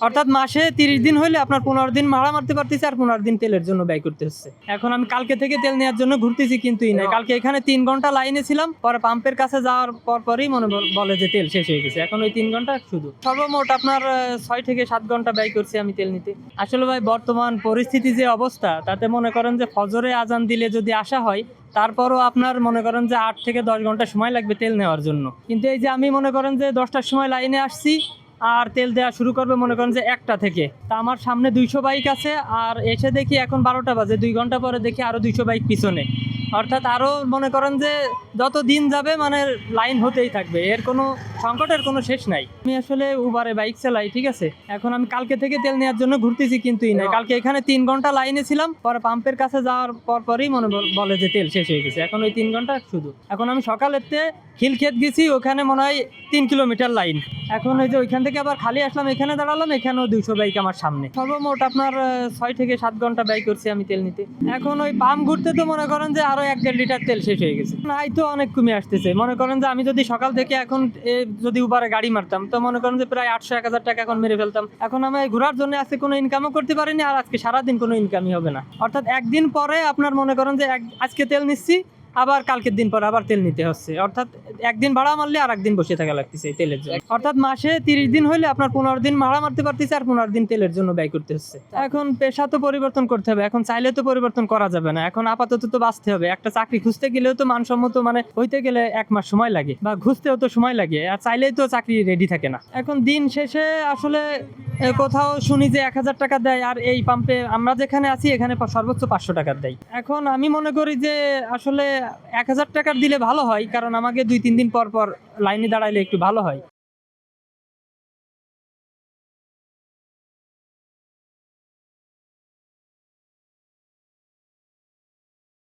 অর্থাৎ মাসে 30 দিন হলে আপনার 15 দিন ভাড়া মারতে পারতেছি আর 15 দিন তেলের জন্য ব্যয় করতে হচ্ছে। এখন আমি কালকে থেকে তেল নেওয়ার জন্য ঘুরতেছি কিন্তু নাই, কালকে এখানে 3 ঘন্টা লাইনে ছিলাম, পরে পাম্পের কাছে যাওয়ার পরই মনে বলে যে তেল শেষ হয়ে গেছে। এখন ওই 3 ঘন্টা শুধু সর্বমোট আপনার 6 থেকে 7 ঘন্টা ব্যয় করছি আমি তেল নিতে। আসলে ভাই বর্তমান পরিস্থিতি যে অবস্থা, তাতে মনে করেন যে ফজরে আজান দিলে যদি আসা হয়, তারপরও আপনার মনে করেন যে 8 থেকে 10 ঘন্টা সময় লাগবে তেল নেওয়ার জন্য। কিন্তু এই যে আমি মনে করেন যে 10টার সময় লাইনে আসছি আর তেল দেওয়া শুরু করবে মনে করেন যে 1টা থেকে, তা আমার সামনে 200 বাইক আছে, আর এসে দেখি এখন 12টা বাজে, 2 ঘন্টা পরে দেখি আরো 200 বাইক পিছনে। অর্থাৎ আরো মনে করেন যে যত দিন যাবে মানে লাইন হতেই থাকবে, এর কোনো সংকটের কোনো শেষ নাই। আমি আসলে উবারে বাইক চালাই, ঠিক আছে। এখন আমি কালকে থেকে তেল নেওয়ার জন্য ঘুরতেছি কিন্তু নাই, কালকে এখানে 3 ঘন্টা লাইনে ছিলাম, পরে পাম্পের কাছে যাওয়ার পরই মনে বলে যে তেল শেষ হয়ে গেছে। এখন ওই 3 ঘন্টা শুধু। এখন আমি সকালেতে খিলক্ষেত গেছি, ওখানে মনে হয় 3 কিলোমিটার লাইন। এখন ওই যে ওইখান থেকে আবার খালি আসলাম, এখানে দাঁড়ালাম, এখানেও 200 বাইক আমার সামনে। সর্বমোট আপনার 6 থেকে 7 ঘন্টা ব্যয় করছি আমি তেল নিতে। এখন ওই পাম্প ঘুরতে তো মনে করেন যে আরো 1-1.5 লিটার তেল শেষ হয়ে গেছে। নাই তো অনেক কমে আসতেছে। মনে করেন যে আমি যদি সকাল থেকে এখন যদি উবারে গাড়ি মারতাম, তো মনে করেন যে প্রায় 800-1000 টাকা এখন মেরে ফেলতাম। এখন আমি ঘোরার জন্য আজকে কোনো ইনকামও করতে পারিনি, আর আজকে সারাদিন কোনো ইনকামই হবে না। অর্থাৎ একদিন পরে আপনার মনে করেন যে আজকে তেল নিচ্ছি, আবার কালকের দিন পর আবার তেল নিতে হচ্ছে। অর্থাৎ একদিন ভাড়া মারলে আর একদিন বসে থাকা লাগতেছে এই তেলের জন্য। অর্থাৎ মাসে 30 দিন হলে আপনার 15 দিন ভাড়া মারতে পারতেছে আর 15 দিন তেলের জন্য ব্যয় করতে হচ্ছে। এখন পেশা তো পরিবর্তন করতে হবে, এখন চাইলে তো পরিবর্তন করা যাবে না। এখন আপাতত তো বাঁচতে হবে। একটা চাকরি খুঁজতে গেলেও তো মানসম্মত মানে হইতে গেলে 1 মাস সময় লাগে, বা খুঁজতেও তো সময় লাগে, আর চাইলেই তো চাকরি রেডি থাকে না। এখন দিন শেষে আসলে কোথাও শুনি যে 1000 টাকা দেয়, আর এই পাম্পে আমরা যেখানে আছি এখানে সর্বোচ্চ 500 টাকা দেয়। এখন আমি মনে করি যে আসলে 1000 টাকার দিলে ভালো হয়, কারণ আমাকে 2-3 দিন পর পর লাইনে দাঁড়াইলে একটু ভালো হয়।